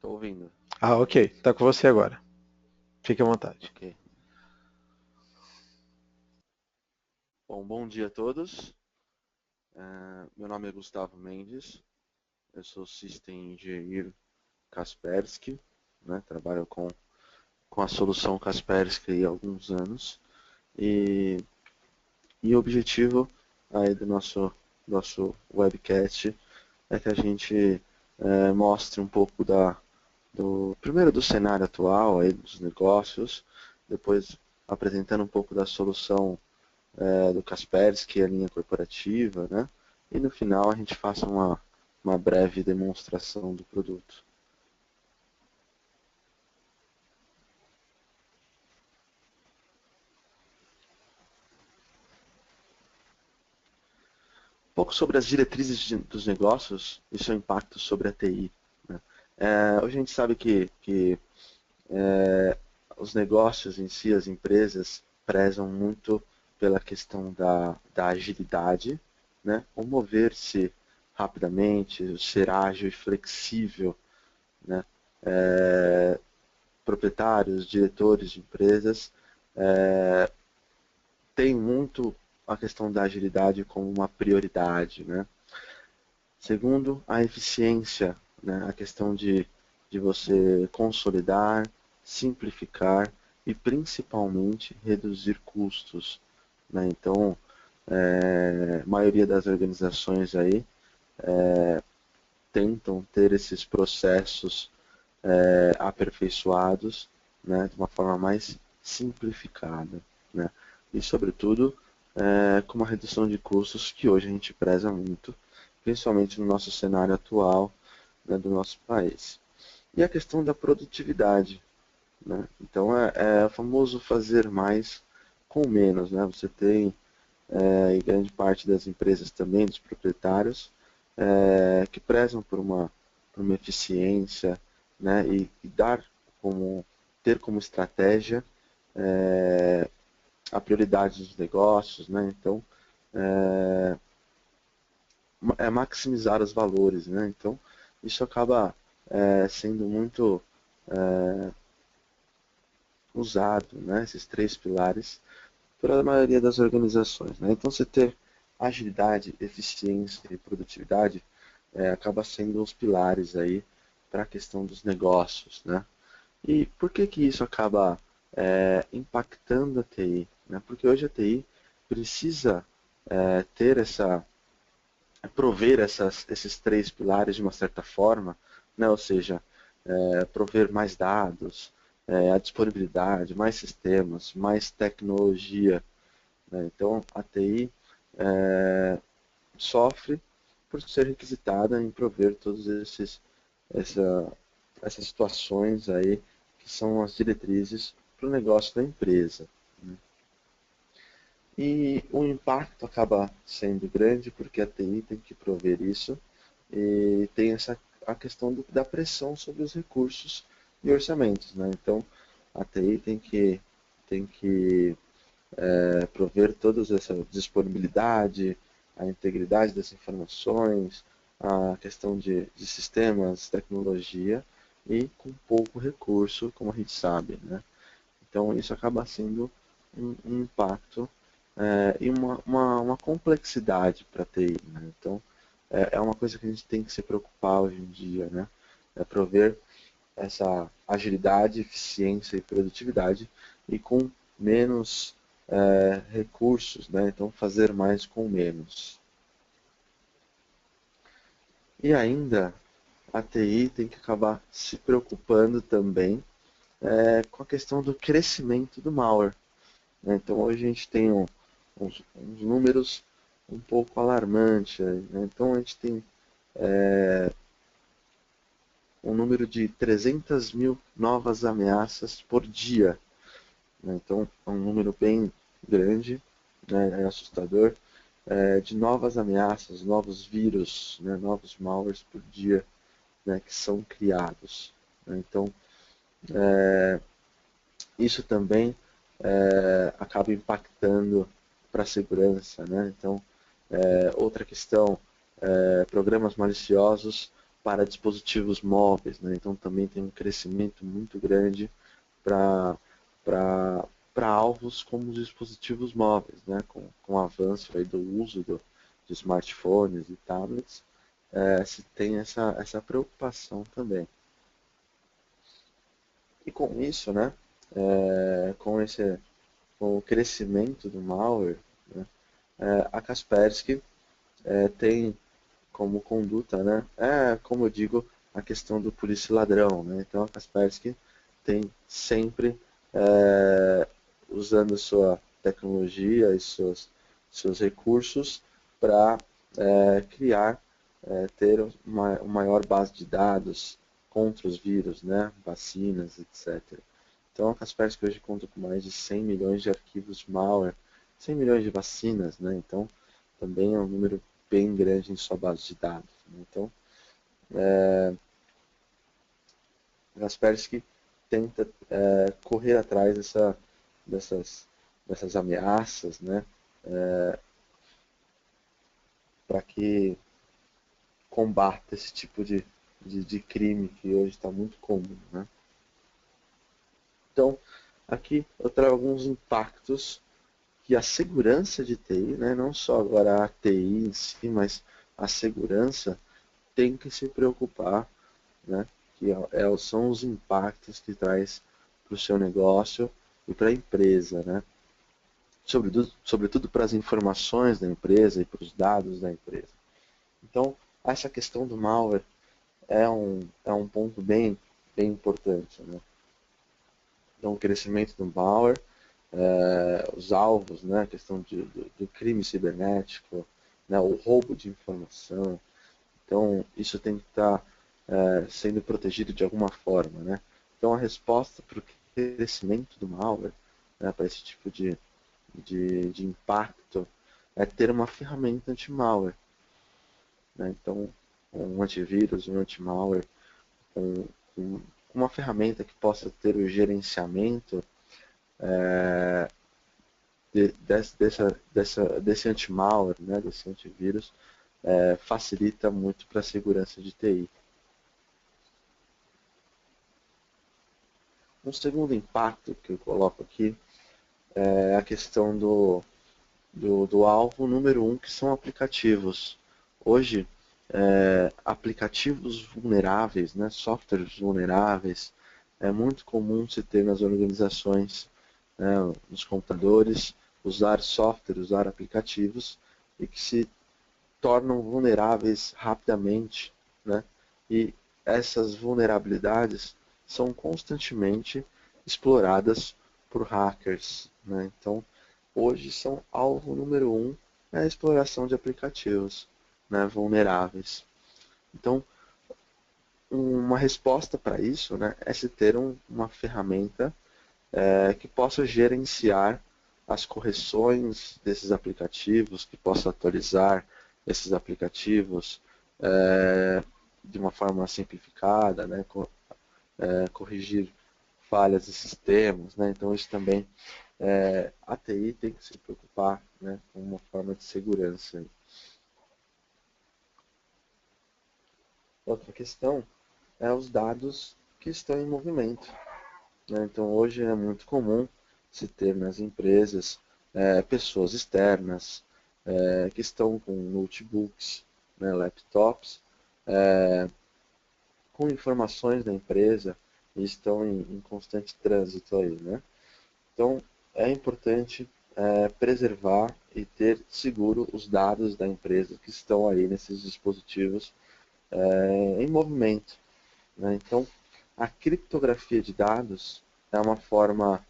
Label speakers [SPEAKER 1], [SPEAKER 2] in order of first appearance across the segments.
[SPEAKER 1] Tô ouvindo.
[SPEAKER 2] Ah, ok. Tá com você agora. Fique à vontade.
[SPEAKER 1] Ok. Bom, bom dia a todos. Meu nome é Gustavo Mendes. Eu sou System Engineer Kaspersky, né? Trabalho com a solução Kaspersky há alguns anos. E, e o objetivo aí do nosso webcast é que a gente mostre um pouco primeiro do cenário atual aí dos negócios, depois apresentando um pouco da solução do Kaspersky, a linha corporativa, né? E no final a gente faça uma breve demonstração do produto. Um pouco sobre as diretrizes dos negócios e seu impacto sobre a TI. Né? Hoje a gente sabe que os negócios em si, as empresas, prezam muito pela questão da agilidade, né? O mover-se rapidamente, ser ágil e flexível, né? Proprietários, diretores de empresas, têm muito a questão da agilidade como uma prioridade, né? Segundo, a eficiência, né? A questão de você consolidar, simplificar e principalmente reduzir custos, né? Então, a maioria das organizações aí tentam ter esses processos aperfeiçoados, né, de uma forma mais simplificada, né, e sobretudo com uma redução de custos que hoje a gente preza muito, principalmente no nosso cenário atual, né, do nosso país. E a questão da produtividade, né? Então é o famoso fazer mais com menos, né? Você tem em grande parte das empresas também, dos proprietários, que prezam por uma eficiência, né, e ter como estratégia a prioridade dos negócios, né, então é maximizar os valores, né, então isso acaba sendo muito usado, né, esses três pilares, pela maioria das organizações, né, então você ter agilidade, eficiência e produtividade acaba sendo os pilares aí para a questão dos negócios, né? E por que isso acaba impactando a TI? Né? Porque hoje a TI precisa ter prover esses três pilares de uma certa forma, né? Ou seja, prover mais dados, a disponibilidade, mais sistemas, mais tecnologia, né? Então a TI sofre por ser requisitada em prover todos essa, essas situações aí que são as diretrizes para o negócio da empresa. Né? E o impacto acaba sendo grande porque a TI tem que prover isso e tem a questão da pressão sobre os recursos e orçamentos. Né? Então, a TI tem que prover toda essa disponibilidade, a integridade das informações, a questão de sistemas, tecnologia e com pouco recurso, como a gente sabe. Né? Então isso acaba sendo um impacto e uma complexidade para a TI. Né? Então é uma coisa que a gente tem que se preocupar hoje em dia, né? É prover essa agilidade, eficiência e produtividade e com menos recursos, né? Então fazer mais com menos. E ainda a TI tem que acabar se preocupando também com a questão do crescimento do malware. Né? Então hoje a gente tem uns números um pouco alarmantes. Né? Então a gente tem um número de 300 mil novas ameaças por dia. Né? Então é um número bem grande, né? É assustador, de novas ameaças, novos vírus, né? Novos malwares por dia, né? Que são criados. Né? Então isso também acaba impactando para a segurança. Né? Então outra questão, programas maliciosos para dispositivos móveis, né? Então também tem um crescimento muito grande para alvos como os dispositivos móveis, né? Com o avanço aí do uso de smartphones e tablets, se tem essa preocupação também. E com isso, né? Com o crescimento do malware, né? A Kaspersky tem como conduta, né? Como eu digo, a questão do polícia ladrão, né? Então a Kaspersky tem sempre usando sua tecnologia e seus recursos para criar, ter uma maior base de dados contra os vírus, né? Vacinas, etc. Então a Kaspersky hoje conta com mais de 100 milhões de arquivos malware, 100 milhões de vacinas, né? Então também é um número bem grande em sua base de dados, né? Então a Kaspersky tenta correr atrás dessas ameaças, né? Para que combata esse tipo de crime que hoje está muito comum, né? Então, aqui eu trago alguns impactos que a segurança de TI, né, não só agora a TI em si, mas a segurança tem que se preocupar, né, que são os impactos que traz para o seu negócio e para a empresa, né? Sobretudo para as informações da empresa e para os dados da empresa. Então, essa questão do malware é um ponto bem importante, né? Então, o crescimento do malware, os alvos, né, a questão do crime cibernético, né, o roubo de informação. Então, isso tem que estar sendo protegido de alguma forma, né? Então, a resposta para o crescimento do malware, né, para esse tipo de impacto, é ter uma ferramenta anti-malware, né? Então, um antivírus, um anti-malware, com uma ferramenta que possa ter o gerenciamento desse anti-malware, né, desse antivírus, facilita muito para a segurança de TI. Um segundo impacto que eu coloco aqui é a questão do alvo número 1, que são aplicativos. Hoje, aplicativos vulneráveis, né, softwares vulneráveis, é muito comum se ter nas organizações, né, nos computadores, usar software, usar aplicativos e que se tornam vulneráveis rapidamente, né? E essas vulnerabilidades são constantemente exploradas por hackers, né? Então, hoje são alvo número 1 a exploração de aplicativos, né, vulneráveis. Então, uma resposta para isso, né, é se ter uma ferramenta que possa gerenciar as correções desses aplicativos, que possa atualizar esses aplicativos de uma forma simplificada, né, corrigir falhas de sistemas, né? Então isso também a TI tem que se preocupar, né, com uma forma de segurança. Outra questão é os dados que estão em movimento, né? Então hoje é muito comum se ter nas empresas pessoas externas que estão com notebooks, né, laptops, com informações da empresa e estão em constante trânsito aí, né? Então é importante preservar e ter seguro os dados da empresa que estão aí nesses dispositivos em movimento, né? Então a criptografia de dados é uma forma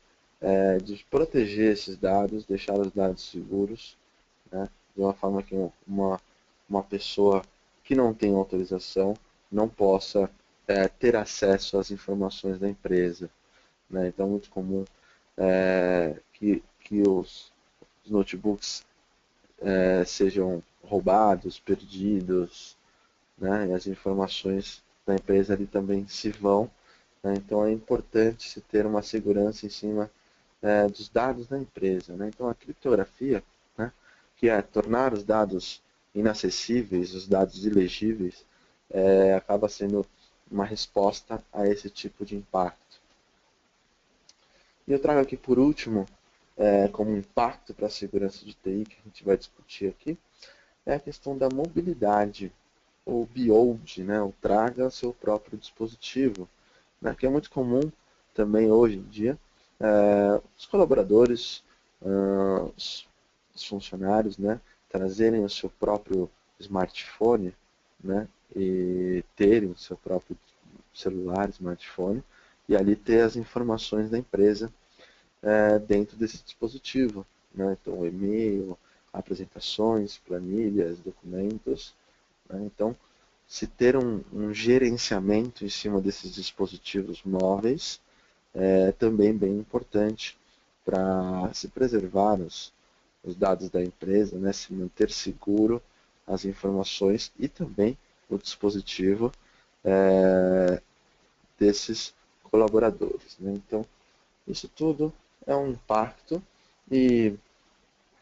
[SPEAKER 1] de proteger esses dados, deixar os dados seguros, né, de uma forma que uma pessoa que não tem autorização não possa ter acesso às informações da empresa, né? Então é muito comum que os notebooks sejam roubados, perdidos, né? E as informações da empresa ali também se vão, né? Então é importante se ter uma segurança em cima dos dados da empresa, né? Então a criptografia, né, que é tornar os dados inacessíveis, os dados ilegíveis, acaba sendo uma resposta a esse tipo de impacto. E eu trago aqui por último, como impacto para a segurança de TI, que a gente vai discutir aqui, é a questão da mobilidade, ou build, né, ou traga seu próprio dispositivo, né, que é muito comum também hoje em dia, os colaboradores, os funcionários, né, trazerem o seu próprio smartphone, né, e terem o seu próprio celular, smartphone, e ali ter as informações da empresa dentro desse dispositivo, né, então e-mail, apresentações, planilhas, documentos, né, então se ter um gerenciamento em cima desses dispositivos móveis é também bem importante para se preservar os dados da empresa, né, se manter seguro as informações e também o dispositivo desses colaboradores, né? Então, isso tudo é um impacto e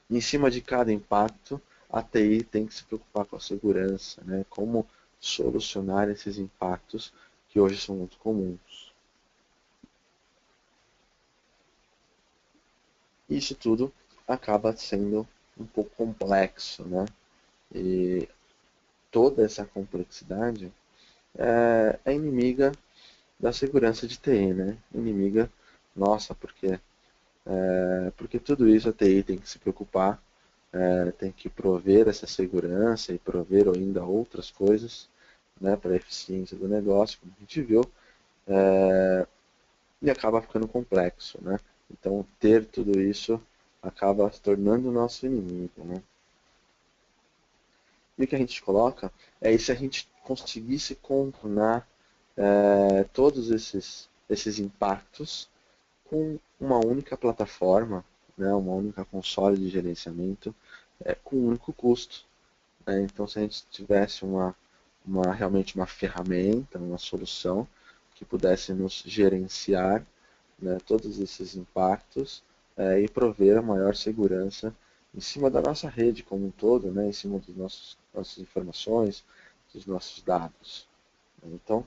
[SPEAKER 1] em cima de cada impacto, a TI tem que se preocupar com a segurança, né? Como solucionar esses impactos que hoje são muito comuns. Isso tudo acaba sendo um pouco complexo, né? E toda essa complexidade é inimiga da segurança de TI, né? Inimiga nossa, porque tudo isso a TI tem que se preocupar, tem que prover essa segurança e prover ainda outras coisas, né, para a eficiência do negócio, como a gente viu, e acaba ficando complexo, né? Então, ter tudo isso acaba se tornando o nosso inimigo, né? E o que a gente coloca é se a gente conseguisse contornar todos esses impactos com uma única plataforma, né, uma única console de gerenciamento, com um único custo. Né? Então, se a gente tivesse realmente uma ferramenta, uma solução que pudesse nos gerenciar, né, todos esses impactos e prover a maior segurança em cima da nossa rede como um todo, né, em cima das nossas informações, dos nossos dados. Então,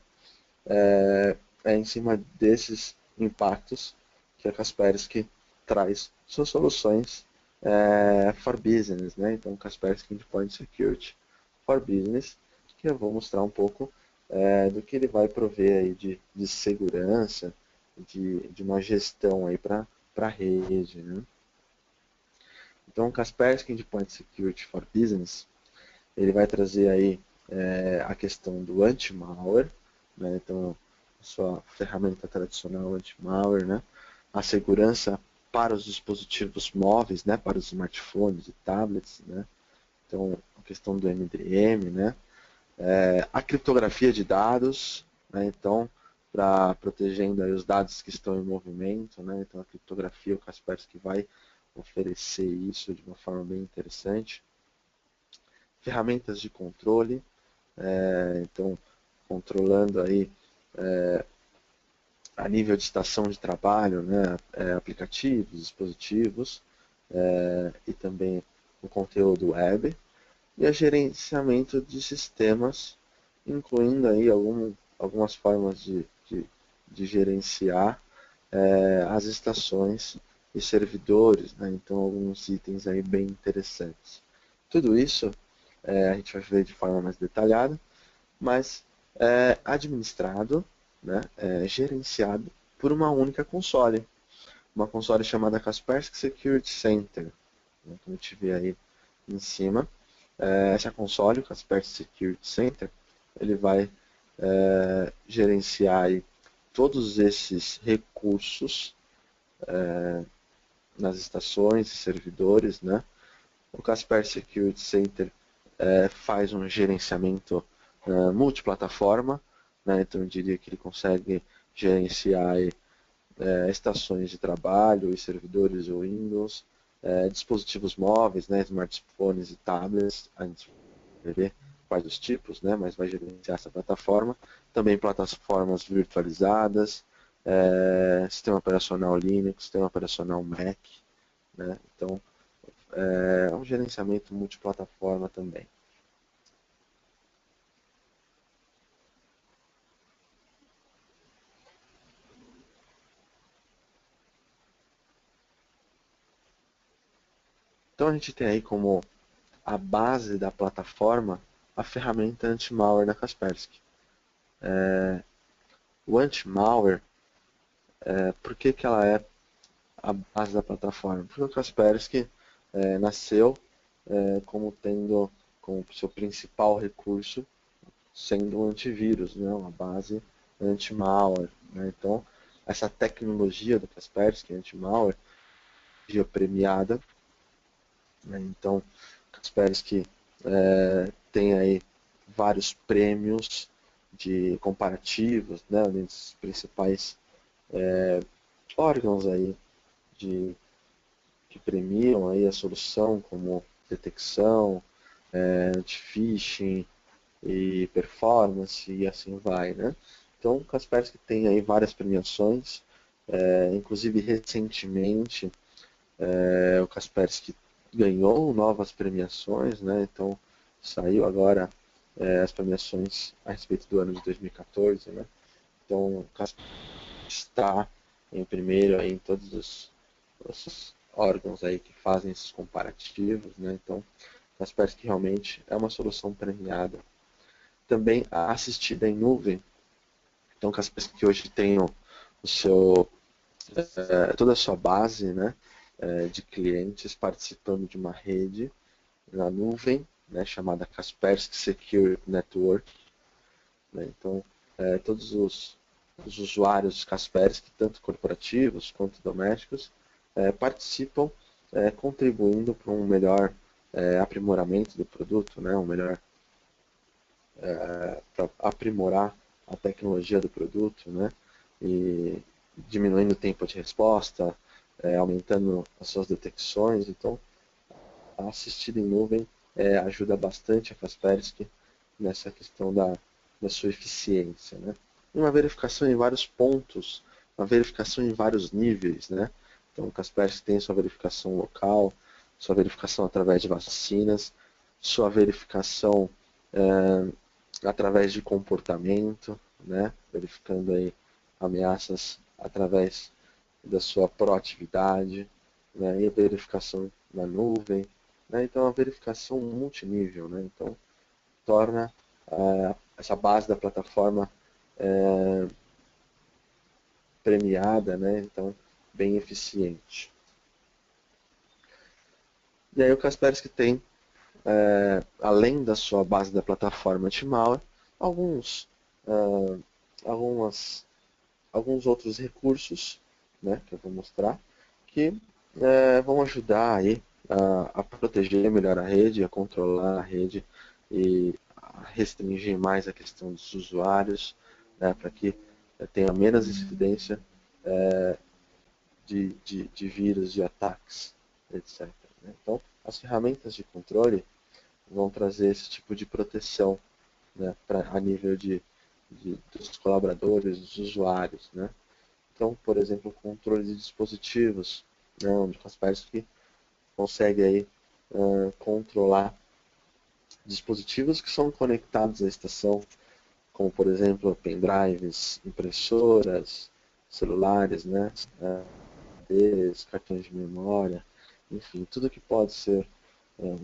[SPEAKER 1] em cima desses impactos que a Kaspersky traz suas soluções for business, né? Então, Kaspersky Endpoint Security for Business, que eu vou mostrar um pouco do que ele vai prover aí de segurança, de uma gestão aí para a rede, né? Então, o Kaspersky Endpoint Security for Business, ele vai trazer aí a questão do anti-malware, né? Então, a sua ferramenta tradicional anti-malware, né? A segurança para os dispositivos móveis, né? Para os smartphones e tablets, né? Então, a questão do MDM, né? A criptografia de dados, né? Então, para protegendo aí os dados que estão em movimento, né? Então, a criptografia, o Kaspersky vai oferecer isso de uma forma bem interessante. Ferramentas de controle, então controlando aí a nível de estação de trabalho, né, aplicativos, dispositivos e também o conteúdo web e o gerenciamento de sistemas, incluindo aí algumas formas de gerenciar as estações e servidores, né, então alguns itens aí bem interessantes. Tudo isso a gente vai ver de forma mais detalhada, mas administrado, né, gerenciado por uma única console. Uma console chamada Kaspersky Security Center, né, como a gente vê aí em cima. Essa console, o Kaspersky Security Center, ele vai gerenciar aí todos esses recursos nas estações e servidores, né? O Kaspersky Security Center faz um gerenciamento multiplataforma, né? Então eu diria que ele consegue gerenciar estações de trabalho e servidores Windows, dispositivos móveis, né? Smartphones e tablets, a gente vai ver quais os tipos, né? Mas vai gerenciar essa plataforma. Também plataformas virtualizadas, sistema operacional Linux, sistema operacional Mac, né? Então é um gerenciamento multiplataforma também. Então a gente tem aí como a base da plataforma a ferramenta anti-malware da Kaspersky. O anti-malware, por que ela é a base da plataforma? Porque o Kaspersky nasceu como tendo como seu principal recurso sendo um antivírus, né? Uma base anti-malware. Né? Então, essa tecnologia do Kaspersky anti-malware é premiada. Né? Então, Kaspersky tem aí vários prêmios de comparativos, né? Um dos principais órgãos aí que premiam aí a solução, como detecção, anti-phishing e performance e assim vai, né? Então, o Kaspersky tem aí várias premiações, inclusive recentemente o Kaspersky ganhou novas premiações, né? Então saiu agora as premiações a respeito do ano de 2014, né? Então o Kaspersky está em primeiro aí em todos os órgãos aí que fazem esses comparativos, né? Então o Kaspersky realmente é uma solução premiada. Também a assistida em nuvem. Então o Kaspersky hoje tem o seu toda a sua base, né, de clientes participando de uma rede na nuvem, né, chamada Kaspersky Secure Network. Né? Então, todos os usuários Kaspersky, tanto corporativos quanto domésticos, participam, contribuindo para um melhor aprimoramento do produto, né, para aprimorar a tecnologia do produto, né, e diminuindo o tempo de resposta, aumentando as suas detecções. Então, a assistida em nuvem ajuda bastante a Kaspersky nessa questão da sua eficiência. Né? Uma verificação em vários pontos, uma verificação em vários níveis. Né? Então, o Kaspersky tem sua verificação local, sua verificação através de vacinas, sua verificação através de comportamento, né? Verificando aí ameaças através da sua proatividade, né? E a verificação na nuvem, né? Então, a verificação multinível, né? Então, torna essa base da plataforma premiada, né? Então, bem eficiente. E aí o Kaspersky tem, além da sua base da plataforma anti-malware, alguns outros recursos, né, que eu vou mostrar, que vão ajudar aí a proteger melhor a rede, a controlar a rede e a restringir mais a questão dos usuários, né, para que tenha menos incidência de vírus, de ataques, etc. Né? Então, as ferramentas de controle vão trazer esse tipo de proteção, né, a nível dos colaboradores, dos usuários. Né? Então, por exemplo, o controle de dispositivos, né, onde o Kaspersky consegue aí, controlar dispositivos que são conectados à estação, como por exemplo pendrives, impressoras, celulares, né, cartões de memória, enfim, tudo que pode ser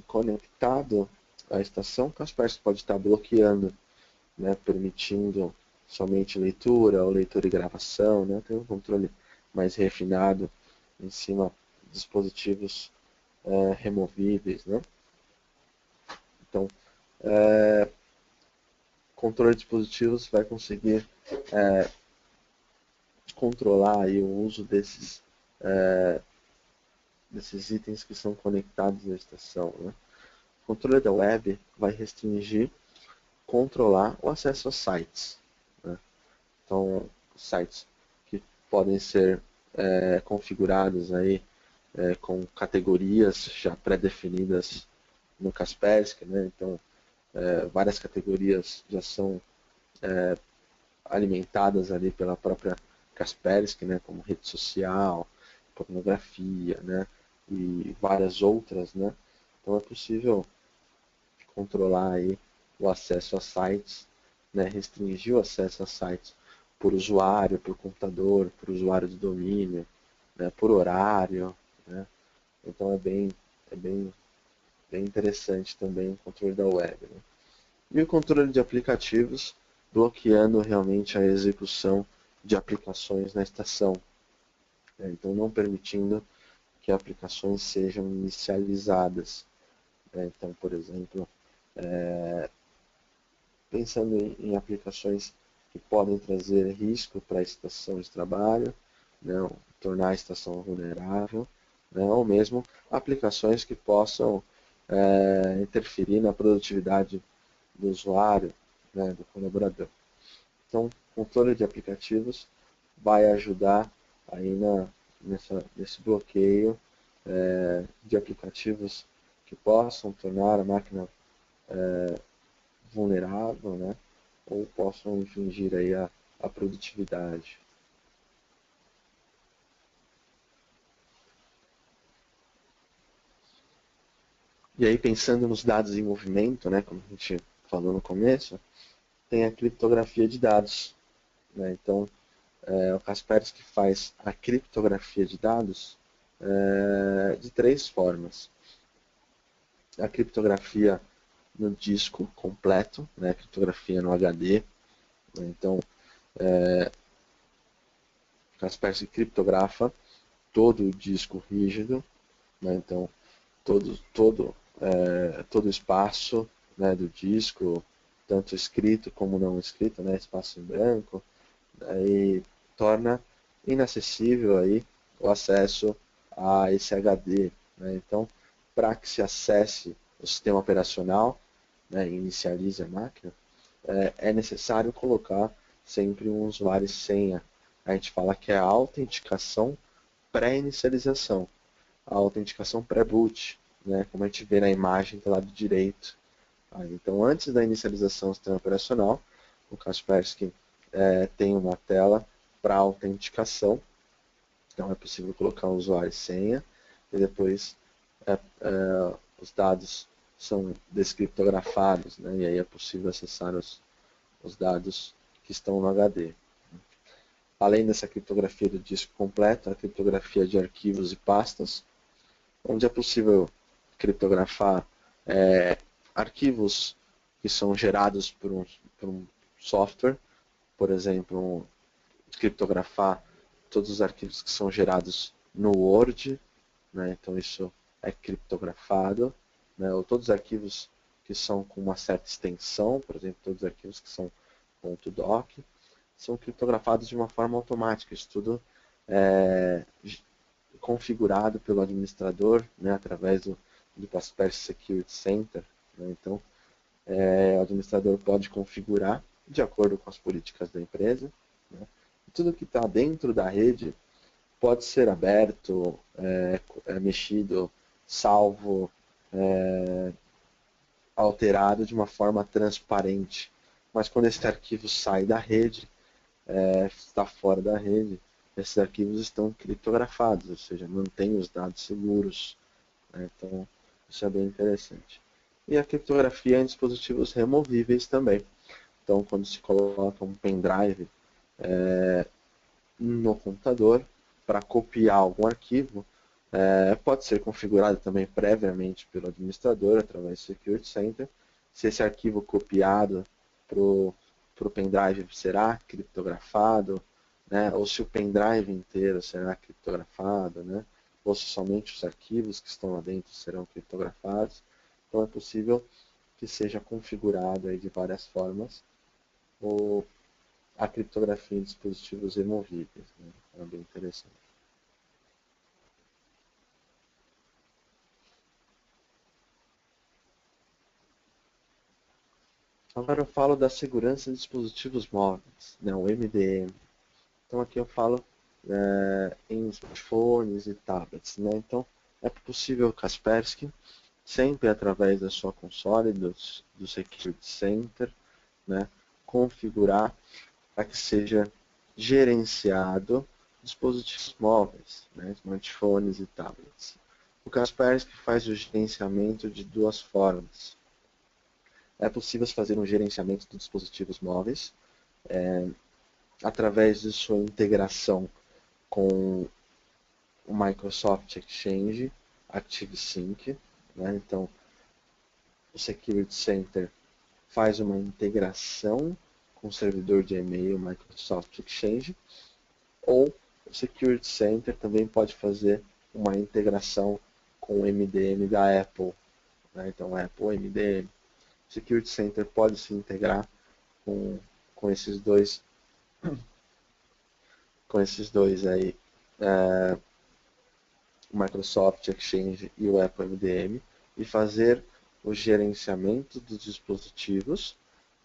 [SPEAKER 1] conectado à estação, o Kaspersky pode estar bloqueando, né, permitindo somente leitura ou leitura e gravação, né, tem um controle mais refinado em cima de dispositivos removíveis. Né. Então, controle de dispositivos vai conseguir controlar aí o uso desses itens que são conectados à estação. Né. O controle da web vai restringir, controlar o acesso a sites. Né. Então, sites que podem ser configurados aí com categorias já pré-definidas no Kaspersky, né? Então, várias categorias já são alimentadas ali pela própria Kaspersky, né? Como rede social, pornografia, né? E várias outras, né? Então é possível controlar aí o acesso a sites, né? Restringir o acesso a sites por usuário, por computador, por usuário de domínio, né? Por horário, né? Então é bem é bem interessante também o controle da web, né? E o controle de aplicativos, bloqueando realmente a execução de aplicações na estação, né? Então não permitindo que aplicações sejam inicializadas, né? Então, por exemplo, pensando em aplicações que podem trazer risco para a estação de trabalho, né? Tornar a estação vulnerável, né? Ou mesmo aplicações que possam interferir na produtividade do usuário, né? Do colaborador. Então, controle de aplicativos vai ajudar aí nesse bloqueio de aplicativos que possam tornar a máquina vulnerável, né? Ou possam infringir aí a produtividade. E aí, pensando nos dados em movimento, né, como a gente falou no começo, tem a criptografia de dados, né? Então, o Kaspersky faz a criptografia de dados de 3 formas. A criptografia no disco completo, né, a criptografia no HD. Né? Então, Kaspersky criptografa todo o disco rígido, né? Então todo o espaço, né, do disco, tanto escrito como não escrito, né, espaço em branco, e torna inacessível aí o acesso a esse HD, né? Então, para que se acesse o sistema operacional, né, e inicialize a máquina, é necessário colocar sempre um usuário e senha. A gente fala que é a autenticação pré-inicialização, a autenticação pré-boot, né, como a gente vê na imagem do lado direito. Então, antes da inicialização do sistema operacional, o Kaspersky tem uma tela para autenticação. Então, é possível colocar um usuário e senha, e depois os dados são descriptografados, né, e aí é possível acessar os dados que estão no HD. Além dessa criptografia do disco completo, a criptografia de arquivos e pastas, onde é possível criptografar arquivos que são gerados por um software, por exemplo, criptografar todos os arquivos que são gerados no Word, né? Então isso é criptografado, né? Ou todos os arquivos que são com uma certa extensão, por exemplo, todos os arquivos que são .doc, são criptografados de uma forma automática. Isso tudo é configurado pelo administrador, né, através do Kaspersky Security Center, né? Então, o administrador pode configurar de acordo com as políticas da empresa, né? Tudo que está dentro da rede pode ser aberto, mexido, salvo, alterado de uma forma transparente. Mas quando esse arquivo sai da rede, está fora da rede, esses arquivos estão criptografados, ou seja, mantém os dados seguros, né? Então, isso é bem interessante. E a criptografia em dispositivos removíveis também. Então, quando se coloca um pendrive no computador para copiar algum arquivo, pode ser configurado também previamente pelo administrador através do Security Center. Se esse arquivo copiado para o pendrive será criptografado, né? Ou se o pendrive inteiro será criptografado, né? Ou se somente os arquivos que estão lá dentro serão criptografados. Então é possível que seja configurado aí de várias formas a criptografia em dispositivos removíveis, né? É bem interessante. Agora eu falo da segurança de dispositivos móveis, né? O MDM. Então aqui eu falo em smartphones e tablets, né? Então é possível o Kaspersky, sempre através da sua console, do Security Center, né, configurar para que seja gerenciado dispositivos móveis, né, smartphones e tablets. O Kaspersky faz o gerenciamento de 2 formas. É possível fazer um gerenciamento de dispositivos móveis através de sua integração com o Microsoft Exchange, ActiveSync, né? Então, o Security Center faz uma integração com o servidor de e-mail Microsoft Exchange, ou o Security Center também pode fazer uma integração com o MDM da Apple, né? Então, Apple MDM. O Security Center pode se integrar com esses dois aí, o Microsoft Exchange e o Apple MDM, e fazer o gerenciamento dos dispositivos,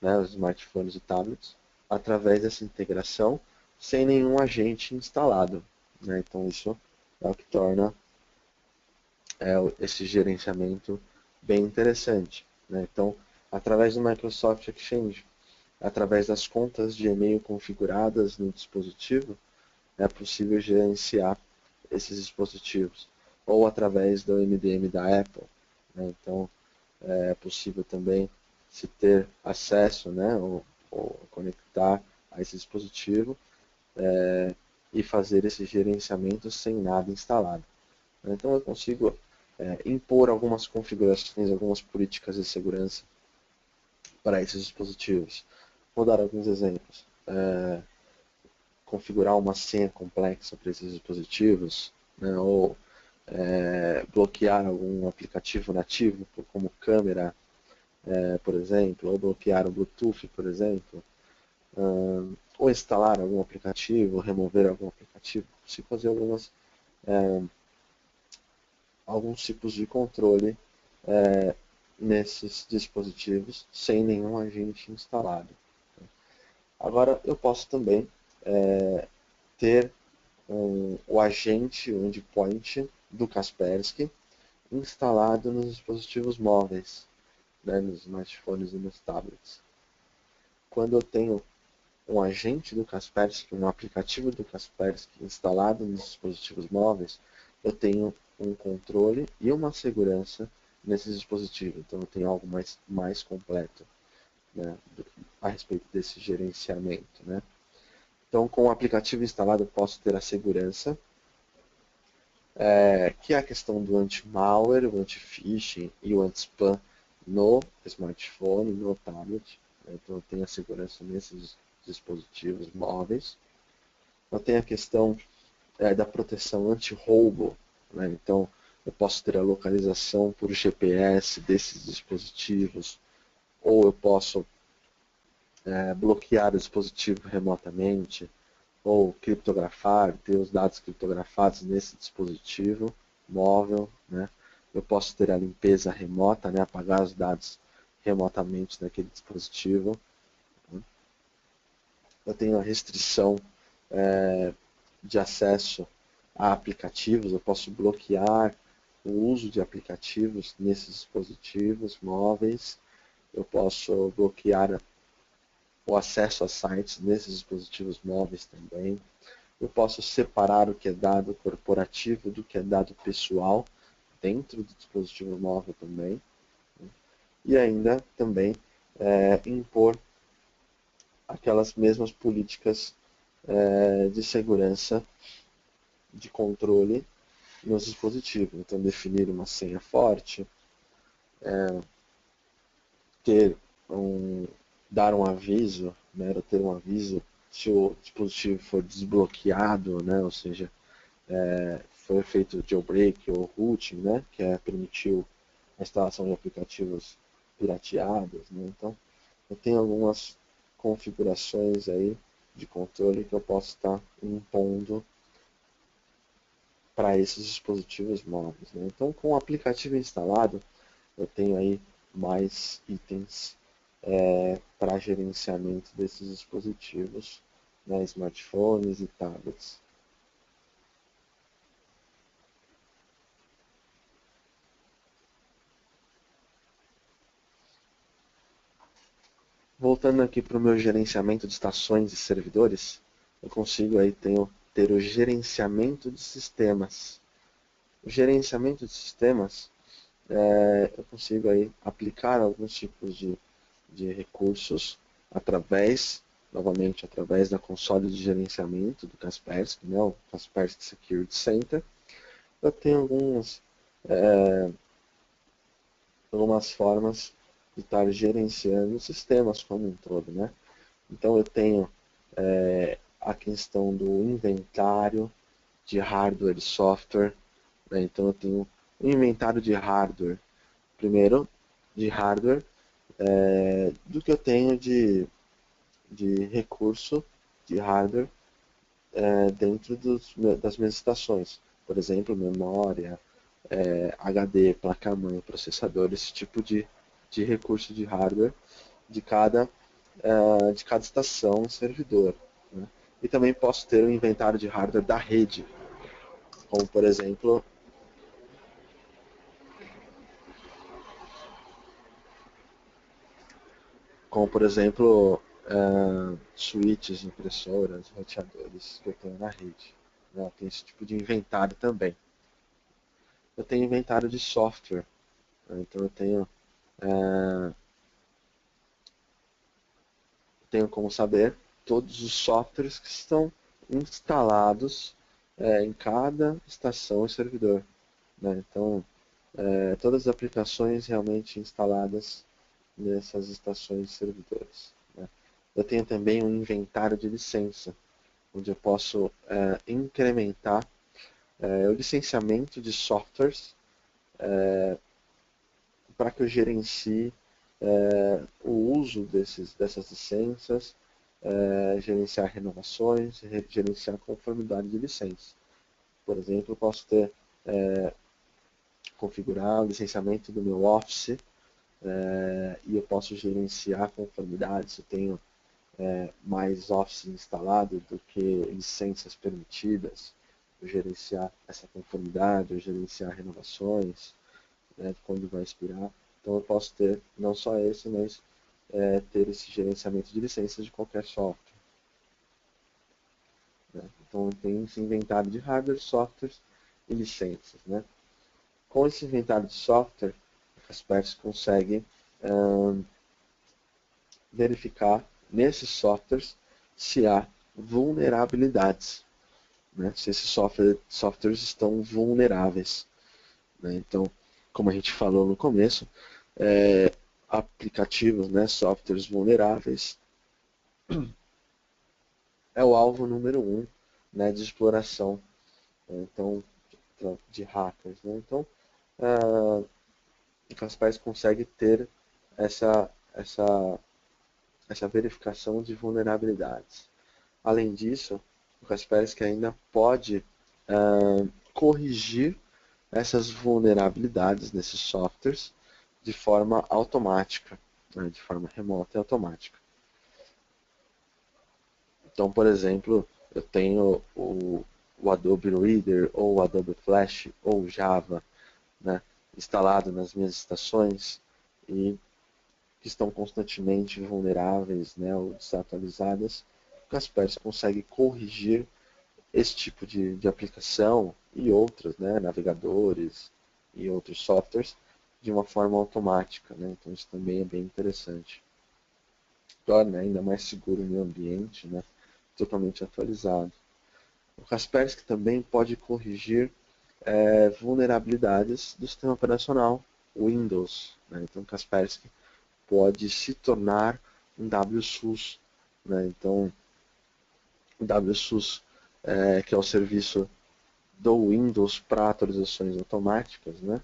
[SPEAKER 1] né, os smartphones e tablets, através dessa integração, sem nenhum agente instalado, né? Então isso é o que torna esse gerenciamento bem interessante, né? Então, através do Microsoft Exchange, através das contas de e-mail configuradas no dispositivo, é possível gerenciar esses dispositivos, ou através do MDM da Apple, né? Então, é possível também se ter acesso, né, ou conectar a esse dispositivo e fazer esse gerenciamento sem nada instalado. Então, eu consigo impor algumas configurações, algumas políticas de segurança para esses dispositivos. Vou dar alguns exemplos. Configurar uma senha complexa para esses dispositivos, né, ou bloquear algum aplicativo nativo, como câmera, por exemplo, ou bloquear o Bluetooth, por exemplo, ou instalar algum aplicativo, remover algum aplicativo, se fazer alguns tipos de controle nesses dispositivos sem nenhum agente instalado. Agora, eu posso também ter o agente, o endpoint do Kaspersky instalado nos dispositivos móveis, né, nos smartphones e nos tablets. Quando eu tenho um agente do Kaspersky, um aplicativo do Kaspersky instalado nos dispositivos móveis, eu tenho um controle e uma segurança nesses dispositivos. Então eu tenho algo mais completo, né, a respeito desse gerenciamento, né? Então, com o aplicativo instalado, eu posso ter a segurança, que é a questão do anti-malware, o anti-phishing e o anti-spam no smartphone, no tablet. Então, eu tenho a segurança nesses dispositivos móveis. Eu tenho a questão da proteção anti-roubo, né? Então, eu posso ter a localização por GPS desses dispositivos, ou eu posso bloquear o dispositivo remotamente, ou criptografar, ter os dados criptografados nesse dispositivo móvel, né? Eu posso ter a limpeza remota, né? Apagar os dados remotamente daquele dispositivo. Eu tenho a restrição de acesso a aplicativos, eu posso bloquear o uso de aplicativos nesses dispositivos móveis, eu posso bloquear o acesso a sites nesses dispositivos móveis também. Eu posso separar o que é dado corporativo do que é dado pessoal dentro do dispositivo móvel também. E ainda também impor aquelas mesmas políticas de segurança, de controle nos dispositivos. Então, definir uma senha forte, dar um aviso, né, ter um aviso se o dispositivo for desbloqueado, né, ou seja, foi feito jailbreak ou rooting, né, que permitiu a instalação de aplicativos pirateados, né. Então, eu tenho algumas configurações aí de controle que eu posso estar impondo para esses dispositivos móveis, né. Então, com o aplicativo instalado, eu tenho aí mais itens para gerenciamento desses dispositivos, né, smartphones e tablets. Voltando aqui para o meu gerenciamento de estações e servidores, eu consigo aí ter o gerenciamento de sistemas. O gerenciamento de sistemas, eu consigo aí aplicar alguns tipos de recursos novamente através da console de gerenciamento do Kaspersky, né, o Kaspersky Security Center. Eu tenho alguns algumas formas de estar gerenciando sistemas como um todo, né? Então eu tenho a questão do inventário de hardware e software, né? Então eu tenho um inventário de hardware, primeiro de hardware, do que eu tenho de recurso de hardware dentro das minhas estações. Por exemplo, memória, HD, placa-mãe, processador, esse tipo de recurso de hardware de cada estação servidor. Né? E também posso ter um inventário de hardware da rede, como por exemplo, switches, impressoras, roteadores que eu tenho na rede. Né? Eu tenho esse tipo de inventário também. Eu tenho inventário de software, né? Então tenho como saber todos os softwares que estão instalados em cada estação e servidor. Né? Então, todas as aplicações realmente instaladas nessas estações e servidores. Né? Eu tenho também um inventário de licença, onde eu posso incrementar o licenciamento de softwares para que eu gerencie o uso dessas licenças, gerenciar renovações, gerenciar conformidade de licença. Por exemplo, eu posso configurar o licenciamento do meu Office e eu posso gerenciar conformidade se eu tenho mais Office instalado do que licenças permitidas, eu gerenciar essa conformidade, eu gerenciar renovações, né, quando vai expirar. Então eu posso ter não só esse, mas ter esse gerenciamento de licenças de qualquer software. Né? Então tem esse inventário de hardware, softwares e licenças. Né? Com esse inventário de software, a Kaspersky consegue verificar nesses softwares se há vulnerabilidades, né? Se esses softwares estão vulneráveis. Né? Então, como a gente falou no começo, aplicativos, né, softwares vulneráveis, é o alvo número 1, né, de exploração, então, de hackers. Né? Então, o Kaspersky consegue ter essa verificação de vulnerabilidades. Além disso, o Kaspersky ainda pode corrigir essas vulnerabilidades nesses softwares de forma automática, né, de forma remota e automática. Então, por exemplo, eu tenho o Adobe Reader, ou o Adobe Flash, ou Java, né, instalado nas minhas estações e que estão constantemente vulneráveis, né, ou desatualizadas. O Kaspersky consegue corrigir esse tipo de aplicação e outras, né, navegadores e outros softwares, de uma forma automática. Né? Então isso também é bem interessante. Torna ainda mais seguro o meio ambiente, né? Totalmente atualizado. O Kaspersky também pode corrigir vulnerabilidades do sistema operacional Windows. Né? Então o Kaspersky pode se tornar um WSUS. Né? Então o WSUS, que é o serviço do Windows para atualizações automáticas, né?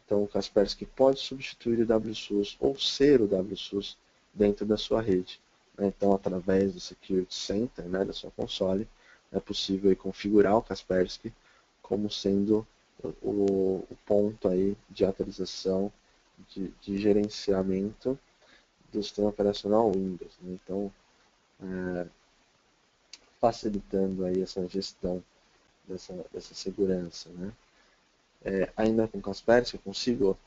[SPEAKER 1] Então o Kaspersky pode substituir o WSUS ou ser o WSUS dentro da sua rede. Né? Então, através do Security Center, né, da sua console, é possível configurar o Kaspersky como sendo o ponto aí de atualização, de gerenciamento do sistema operacional Windows. Né? Então, facilitando aí essa gestão dessa segurança. Né? Ainda com Kaspersky eu consigo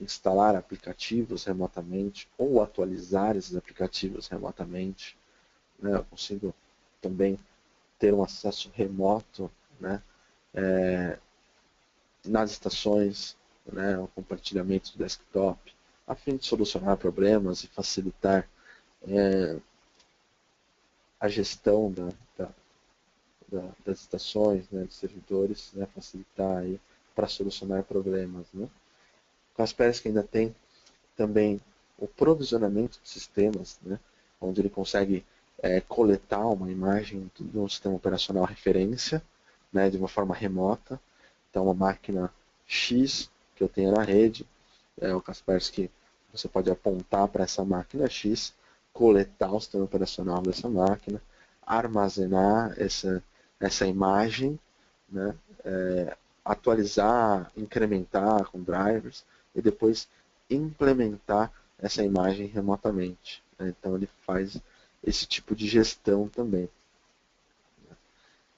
[SPEAKER 1] instalar aplicativos remotamente ou atualizar esses aplicativos remotamente. Né? Eu consigo também ter um acesso remoto, né, nas estações, né, o compartilhamento do desktop, a fim de solucionar problemas e facilitar a gestão das estações, né, dos servidores, né, facilitar aí para solucionar problemas, né? O Kaspersky ainda tem também o provisionamento de sistemas, né? Onde ele consegue coletar uma imagem de um sistema operacional referência, né? De uma forma remota. Então, uma máquina X que eu tenho na rede, o Kaspersky, você pode apontar para essa máquina X, coletar o sistema operacional dessa máquina, armazenar essa imagem, né? Atualizar, incrementar com drivers e depois implementar essa imagem remotamente, né? Então ele faz esse tipo de gestão também.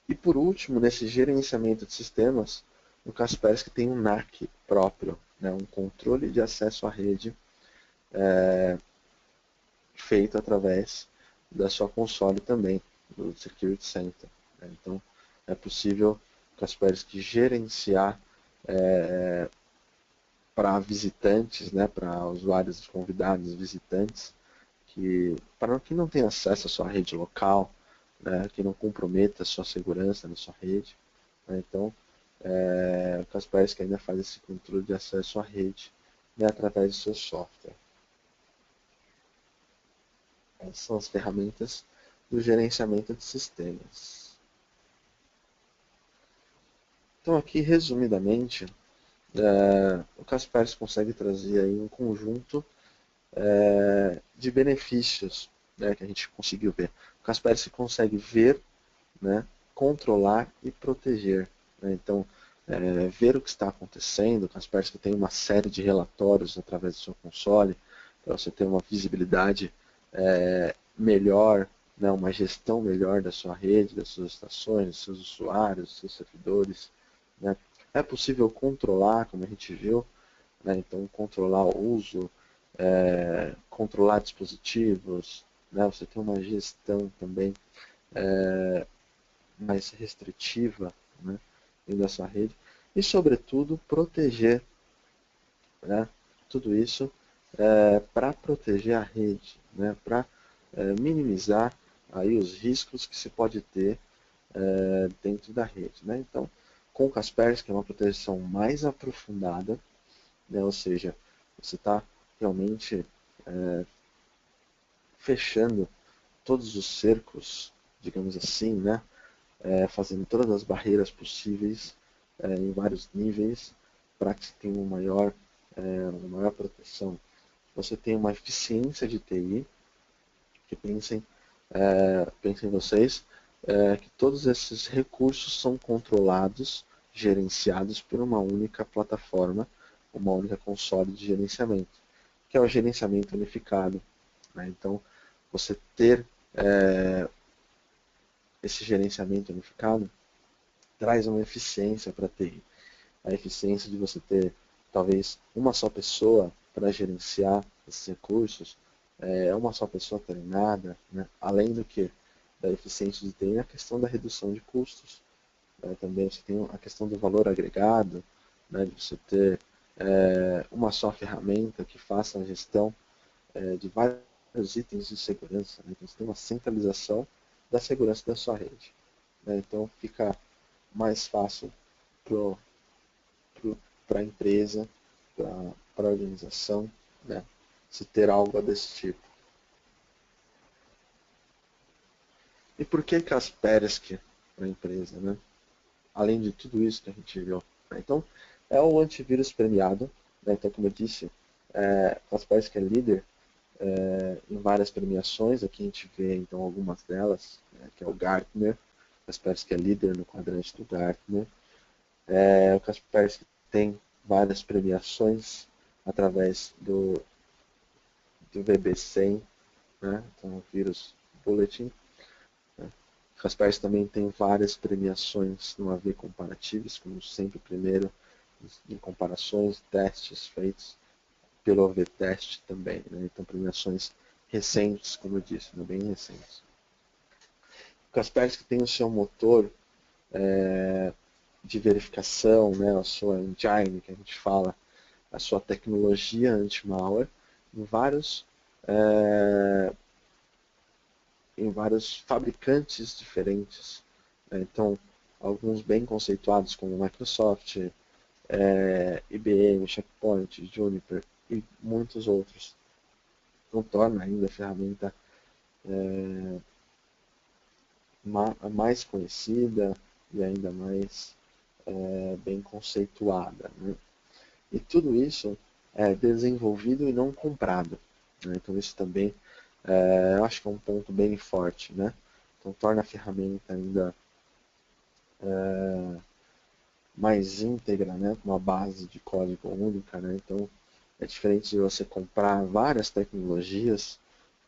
[SPEAKER 1] E por último, nesse gerenciamento de sistemas, o Kaspersky tem um NAC próprio, né? Um controle de acesso à rede feito através da sua console também, do Security Center, né? Então é possível o Kaspersky gerenciar para visitantes, né, para usuários convidados, visitantes, para que não tenha acesso à sua rede local, né, que não comprometa a sua segurança na sua rede, né? Então, o Kaspersky ainda faz esse controle de acesso à rede, né, através do seu software. Essas são as ferramentas do gerenciamento de sistemas. Então, aqui, resumidamente, o Kaspersky consegue trazer aí um conjunto de benefícios, né, que a gente conseguiu ver. O Kaspersky consegue ver, né, controlar e proteger, né? Então, ver o que está acontecendo. O Kaspersky tem uma série de relatórios através do seu console, para você ter uma visibilidade melhor, né, uma gestão melhor da sua rede, das suas estações, dos seus usuários, dos seus servidores, né? É possível controlar, como a gente viu, né? Então, controlar o uso, controlar dispositivos, né? Você tem uma gestão também mais restritiva, né, dentro da sua rede. E, sobretudo, proteger, né, tudo isso para proteger a rede, né, para minimizar aí os riscos que se pode ter dentro da rede, né? Então, com o Kaspersky é uma proteção mais aprofundada, né, ou seja, você está realmente fechando todos os cercos, digamos assim, né, fazendo todas as barreiras possíveis em vários níveis para que você tenha uma maior proteção. Você tem uma eficiência de TI, que pensem vocês, que todos esses recursos são controlados, gerenciados por uma única plataforma, uma única console de gerenciamento, que é o gerenciamento unificado, né? Então, você ter esse gerenciamento unificado traz uma eficiência para a TI. A eficiência de você ter talvez uma só pessoa para gerenciar esses recursos, uma só pessoa treinada, né? Além do que da eficiência de TI, a questão da redução de custos, né? Também você tem a questão do valor agregado, né? De você ter uma só ferramenta que faça a gestão de vários itens de segurança, né? Então você tem uma centralização da segurança da sua rede, né? Então fica mais fácil para a empresa, para a organização, né, se ter algo desse tipo. E por que Kaspersky para a empresa, né? Além de tudo isso que a gente viu, né? Então, é o antivírus premiado, né? Então, como eu disse, Kaspersky é líder em várias premiações. Aqui a gente vê então algumas delas, né, que é o Gartner. Kaspersky é líder no quadrante do Gartner. O Kaspersky tem várias premiações através do VB100, né? Então, o vírus Bulletin. Né? Kaspersky também tem várias premiações no AV Comparativos, como sempre primeiro em comparações, testes feitos pelo AV Test também, né? Então, premiações recentes, como eu disse, né? Bem recentes. O Kaspersky tem o seu motor de verificação, né? A sua engine, que a gente fala, a sua tecnologia anti-malware em vários fabricantes diferentes, né? Então, alguns bem conceituados como Microsoft, IBM, Checkpoint, Juniper e muitos outros. Então torna ainda a ferramenta mais conhecida e ainda mais bem conceituada, né? E tudo isso é desenvolvido e não comprado, né? Então isso também eu acho que é um ponto bem forte, né? Então torna a ferramenta ainda mais íntegra, né? Com uma base de código única, né? Então é diferente de você comprar várias tecnologias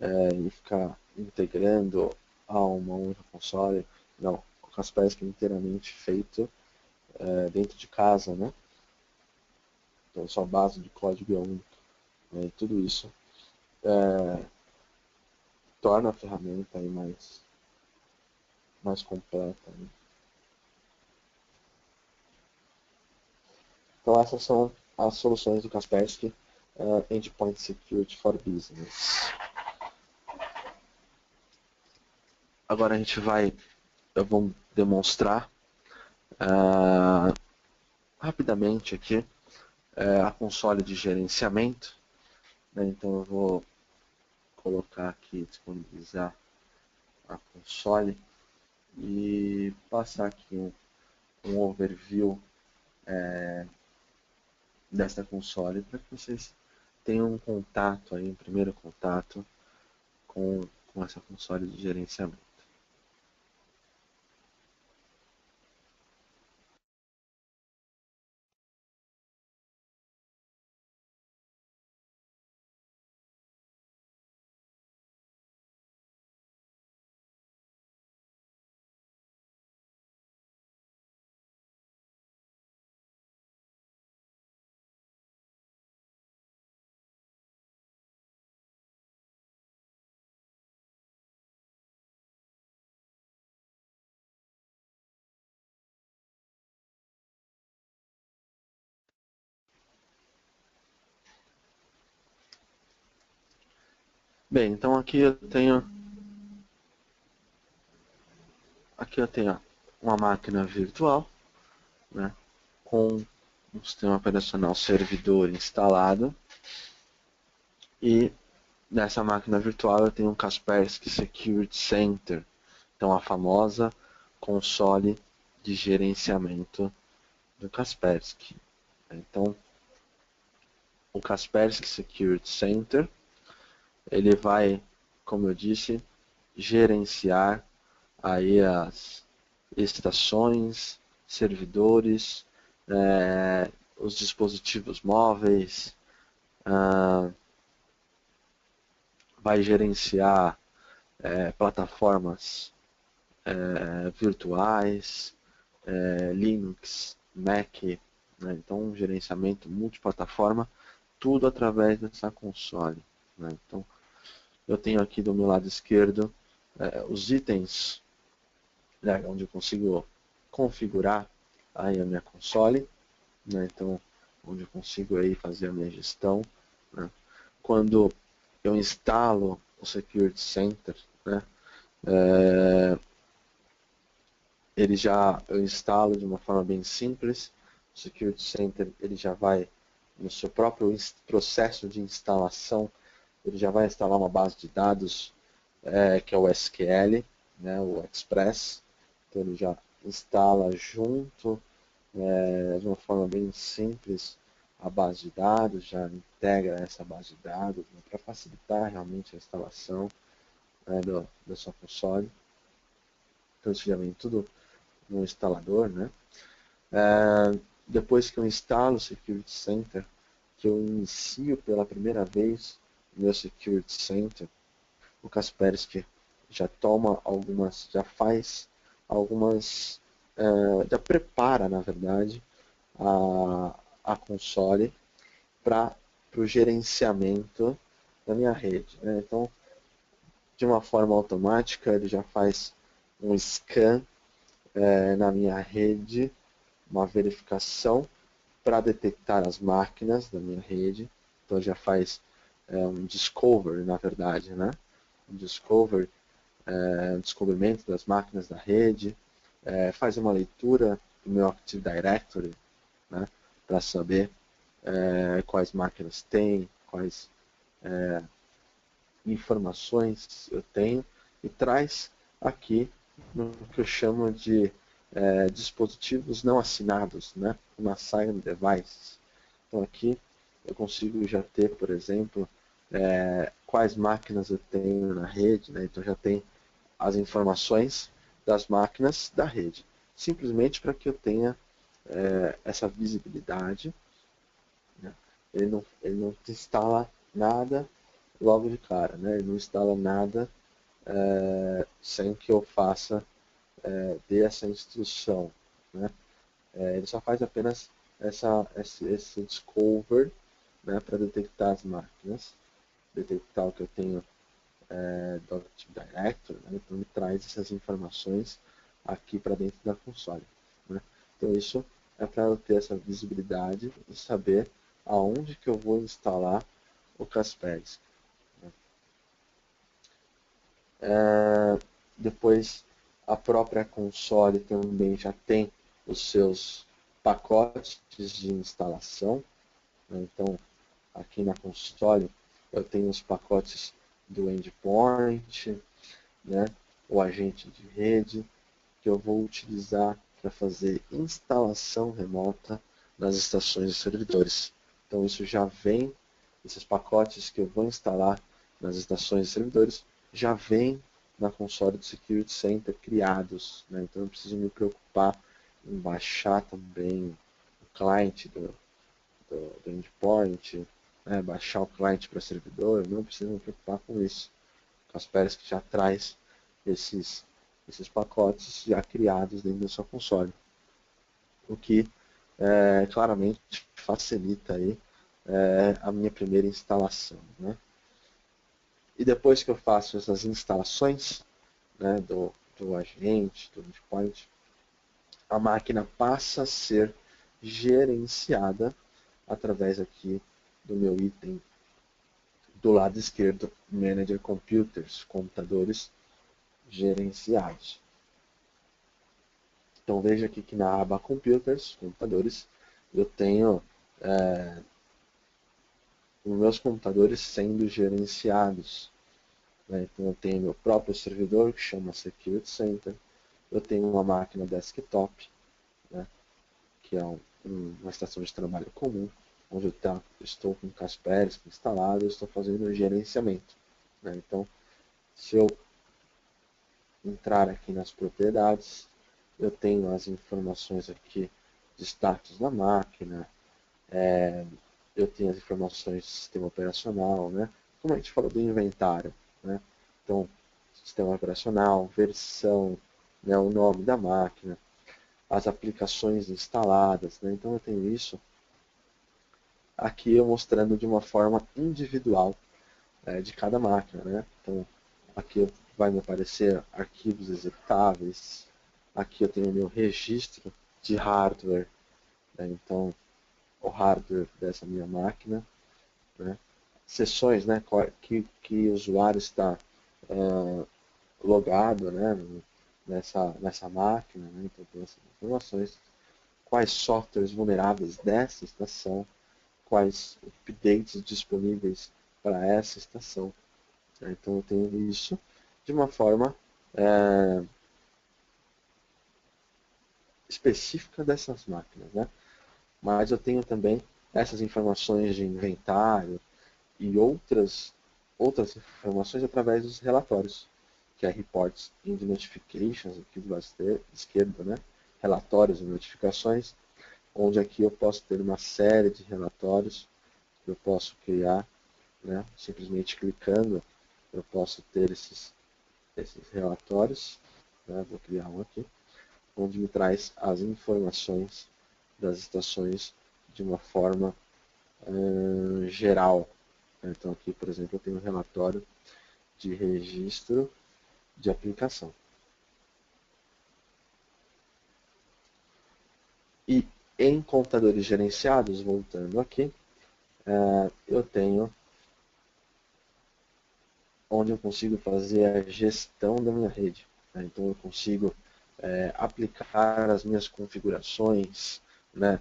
[SPEAKER 1] e ficar integrando a uma única console. Não, o Kaspersky é inteiramente feito dentro de casa, né? Então sua base de código é única, né? E tudo isso torna a ferramenta aí mais completa, né? Então essas são as soluções do Kaspersky Endpoint Security for Business. Agora eu vou demonstrar rapidamente aqui a console de gerenciamento, né? Então eu vou colocar aqui, disponibilizar a console e passar aqui um overview desta console para que vocês tenham um contato aí, um primeiro contato com essa console de gerenciamento. Bem, então aqui eu tenho uma máquina virtual, né, com um sistema operacional servidor instalado, e nessa máquina virtual eu tenho um Kaspersky Security Center, então a famosa console de gerenciamento do Kaspersky. Então o Kaspersky Security Center ele vai, como eu disse, gerenciar aí as estações, servidores, os dispositivos móveis, vai gerenciar plataformas virtuais, Linux, Mac, né? Então um gerenciamento multiplataforma, tudo através dessa console, né? Então eu tenho aqui do meu lado esquerdo os itens, né, onde eu consigo configurar aí a minha console, né? Então onde eu consigo aí fazer a minha gestão, né? Quando eu instalo o Security Center, né, eu instalo de uma forma bem simples. O Security Center ele já vai no seu próprio processo de instalação, ele já vai instalar uma base de dados que é o SQL, né, o Express. Então ele já instala junto de uma forma bem simples a base de dados, já integra essa base de dados, né, para facilitar realmente a instalação da sua console. Então isso já vem tudo no instalador, né? Depois que eu instalo o Security Center, que eu inicio pela primeira vez o meu Security Center, o Kaspersky já já faz algumas, já prepara, na verdade, a console para o gerenciamento da minha rede, né? Então, de uma forma automática, ele já faz um scan na minha rede, uma verificação para detectar as máquinas da minha rede. Então já faz um discovery, na verdade, né? Um descobrimento das máquinas da rede, faz uma leitura do meu Active Directory, né? para saber quais máquinas tem, quais informações eu tenho, e traz aqui no que eu chamo de dispositivos não assinados, né? Unassigned devices. Então aqui eu consigo já ter, por exemplo, quais máquinas eu tenho na rede, né? Então já tem as informações das máquinas da rede, simplesmente para que eu tenha essa visibilidade, né? Ele não instala nada logo de cara, né? Ele não instala nada sem que eu faça dê essa instrução, né? Ele só faz apenas esse discover, né, para detectar as máquinas, detectar o que eu tenho do Active Directory, né? Então ele traz essas informações aqui para dentro da console, né? Então isso é para eu ter essa visibilidade e saber aonde que eu vou instalar o Kaspersky, né? Depois a própria console também já tem os seus pacotes de instalação, né? Então aqui na console eu tenho os pacotes do endpoint, né? O agente de rede, que eu vou utilizar para fazer instalação remota nas estações e servidores. Então isso já vem, esses pacotes que eu vou instalar nas estações e servidores já vem na console do Security Center criados, né? Então eu não preciso me preocupar em baixar também o cliente do endpoint, né? Baixar o cliente para servidor, eu não preciso me preocupar com isso. O Kaspersky já traz esses pacotes já criados dentro da sua console, o que claramente facilita aí, a minha primeira instalação, né? E depois que eu faço essas instalações, né, do agente, do endpoint, a máquina passa a ser gerenciada através aqui do meu item do lado esquerdo, Manager Computers, computadores gerenciados. Então veja aqui que na aba Computers, computadores, eu tenho os meus computadores sendo gerenciados, né? Então eu tenho meu próprio servidor, que chama Security Center, eu tenho uma máquina desktop, né, que é uma estação de trabalho comum, onde eu estou com o Kaspersky instalado, eu estou fazendo o gerenciamento, né? Então, se eu entrar aqui nas propriedades, eu tenho as informações aqui de status da máquina, eu tenho as informações do sistema operacional, né? Como a gente falou do inventário, né? Então, sistema operacional, versão, né, o nome da máquina, as aplicações instaladas, né? Então eu tenho isso aqui eu mostrando de uma forma individual de cada máquina, né? Então aqui vai me aparecer arquivos executáveis, aqui eu tenho meu registro de hardware, né? Então o hardware dessa minha máquina, né? Sessões, né, que o usuário está logado, né, nessa máquina, né? Então tem essas informações, quais softwares vulneráveis dessa estação, quais updates disponíveis para essa estação, né? Então eu tenho isso de uma forma específica dessas máquinas, né? Mas eu tenho também essas informações de inventário e outras informações através dos relatórios, que é Reports and Notifications, aqui do lado esquerdo, né? Relatórios e notificações, onde aqui eu posso ter uma série de relatórios que eu posso criar, né? Simplesmente clicando, eu posso ter esses relatórios, né? Vou criar um aqui, onde me traz as informações das estações de uma forma geral. Então aqui, por exemplo, eu tenho um relatório de registro de aplicação. E em computadores gerenciados, voltando aqui, eu tenho onde eu consigo fazer a gestão da minha rede, né? Então eu consigo aplicar as minhas configurações, né,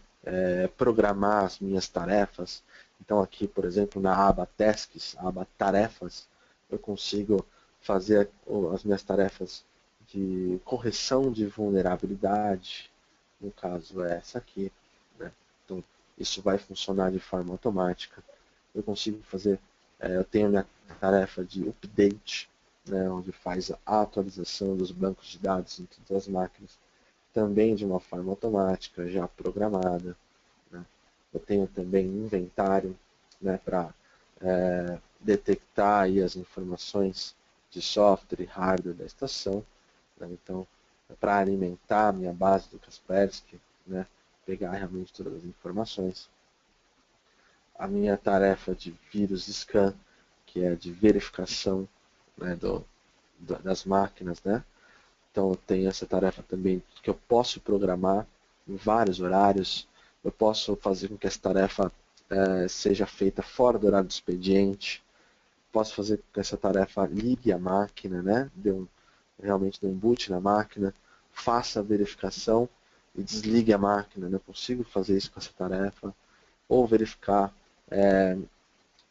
[SPEAKER 1] programar as minhas tarefas. Então aqui, por exemplo, na aba Tasks, a aba Tarefas, eu consigo fazer as minhas tarefas de correção de vulnerabilidade, no caso é essa aqui, né? Então isso vai funcionar de forma automática. Eu consigo fazer, eu tenho a minha tarefa de update, né, onde faz a atualização dos bancos de dados em todas as máquinas, também de uma forma automática, já programada. Né? Eu tenho também inventário, né, para detectar aí as informações de software e hardware da estação. Né? Então, para alimentar a minha base do Kaspersky, né, pegar realmente todas as informações. A minha tarefa de vírus scan, que é de verificação, né, das máquinas, né? Então eu tenho essa tarefa também que eu posso programar em vários horários. Eu posso fazer com que essa tarefa seja feita fora do horário do expediente. Posso fazer com que essa tarefa ligue a máquina, né? Realmente dê um boot na máquina, faça a verificação e desligue a máquina. Né? Eu consigo fazer isso com essa tarefa. Ou verificar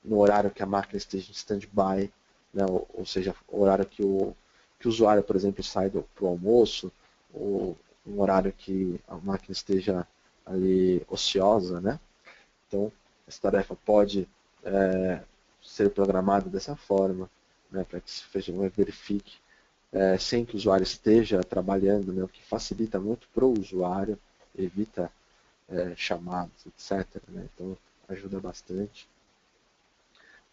[SPEAKER 1] no horário que a máquina esteja em stand-by, né? Ou seja, o horário que o usuário, por exemplo, sai para o almoço, ou um horário que a máquina esteja ali ociosa, né? Então, essa tarefa pode ser programada dessa forma, né, para que se verifique sem que o usuário esteja trabalhando, né, o que facilita muito para o usuário, evita chamados, etc. Né? Então, ajuda bastante.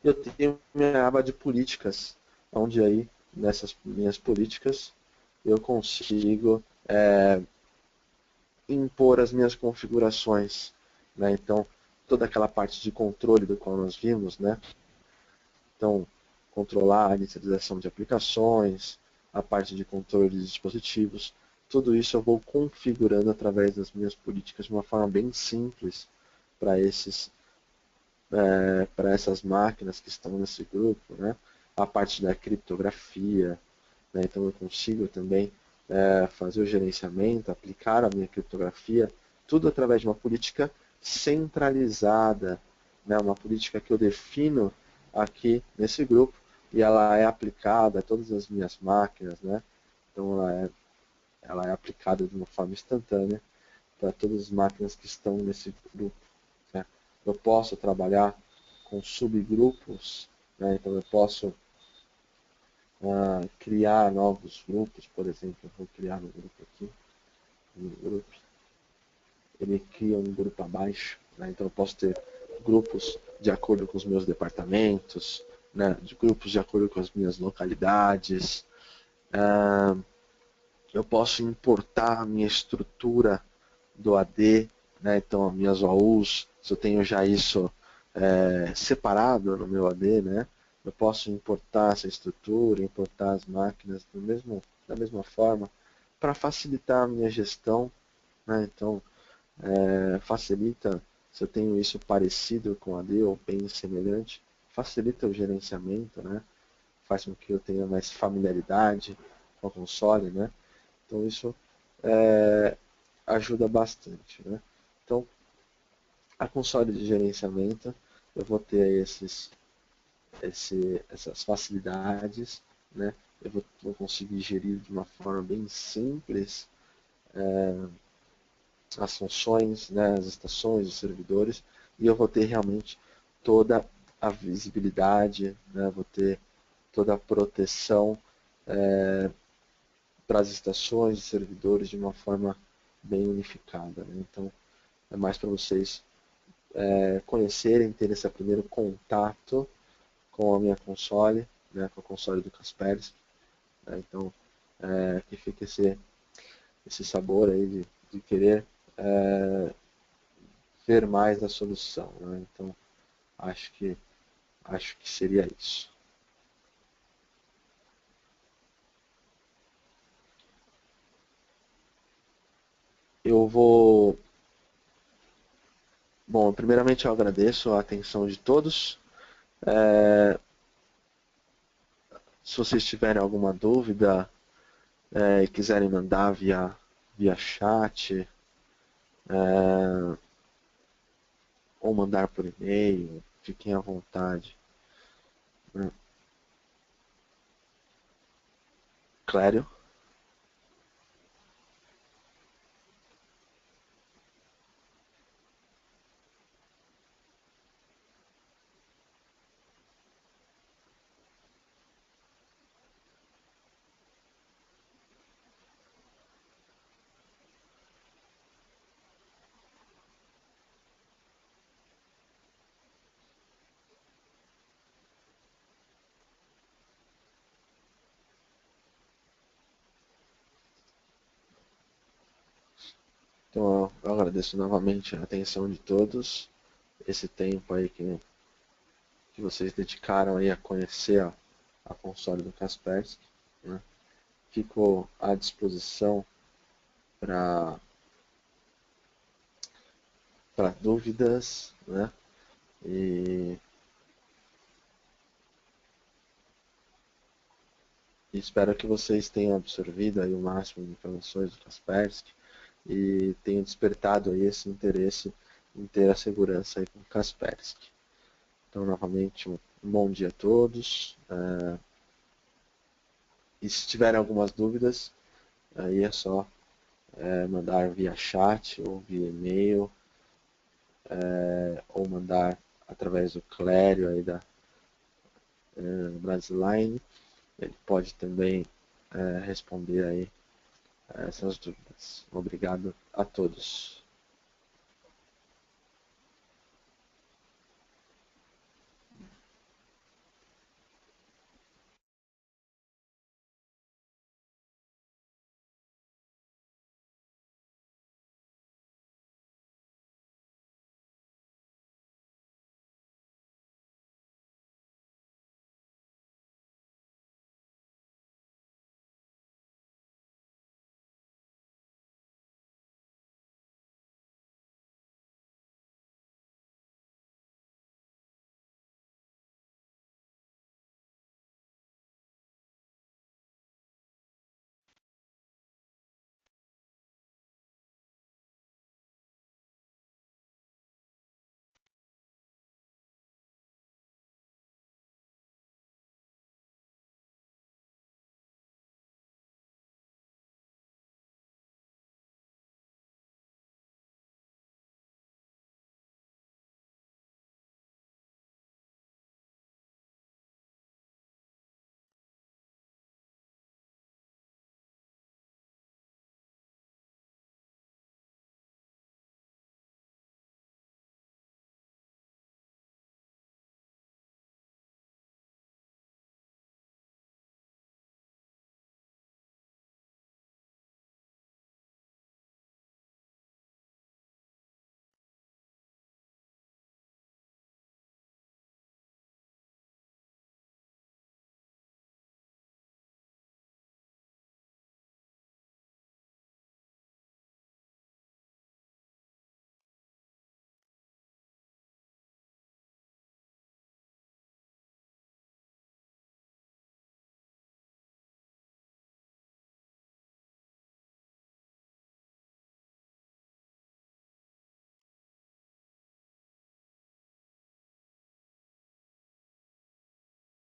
[SPEAKER 1] Eu tenho minha aba de políticas, onde aí, nessas minhas políticas, eu consigo impor as minhas configurações. Né? Então, toda aquela parte de controle do qual nós vimos, né? Então, controlar a inicialização de aplicações, a parte de controle de dispositivos, tudo isso eu vou configurando através das minhas políticas de uma forma bem simples para essas máquinas que estão nesse grupo, né? A parte da criptografia, né? Então eu consigo também fazer o gerenciamento, aplicar a minha criptografia, tudo através de uma política centralizada, né? Uma política que eu defino aqui nesse grupo e ela é aplicada a todas as minhas máquinas, né? Então ela é aplicada de uma forma instantânea para todas as máquinas que estão nesse grupo. Né? Eu posso trabalhar com subgrupos, né? Então eu posso criar novos grupos, por exemplo, eu vou criar um grupo aqui, ele cria um grupo abaixo, né? Então eu posso ter grupos de acordo com os meus departamentos, né? De grupos de acordo com as minhas localidades. Eu posso importar a minha estrutura do AD, né? Então as minhas OUs, se eu tenho já isso separado no meu AD, né? Eu posso importar essa estrutura, importar as máquinas da mesma forma, para facilitar a minha gestão. Né? Então, facilita, se eu tenho isso parecido com AD ou bem semelhante, facilita o gerenciamento, né? Faz com que eu tenha mais familiaridade com a console, né? Então isso ajuda bastante, né? Então, a console de gerenciamento, eu vou ter aí essas facilidades, né? Eu vou conseguir gerir de uma forma bem simples as funções, né, as estações, os servidores, e eu vou ter realmente toda a visibilidade, né? Vou ter toda a proteção para as estações e servidores de uma forma bem unificada. Né? Então, é mais para vocês conhecerem, ter esse primeiro contato com a minha console, né, com a console do Kaspersky. Né? Então, que fica esse sabor aí de querer ver mais da solução. Né? Então, acho que seria isso. Eu vou... Bom, primeiramente eu agradeço a atenção de todos. Se vocês tiverem alguma dúvida e quiserem mandar via chat, ou mandar por e-mail, fiquem à vontade. Clério? Então eu agradeço novamente a atenção de todos, esse tempo aí que vocês dedicaram aí a conhecer a console do Kaspersky, né? Fico à disposição para dúvidas, né? E espero que vocês tenham absorvido aí o máximo de informações do Kaspersky e tenham despertado aí esse interesse em ter a segurança aí com o Kaspersky. Então, novamente, um bom dia a todos. E se tiverem algumas dúvidas, aí é só mandar via chat ou via e-mail, ou mandar através do Clério aí da Brasiline. Ele pode também responder aí essas dúvidas. Obrigado a todos.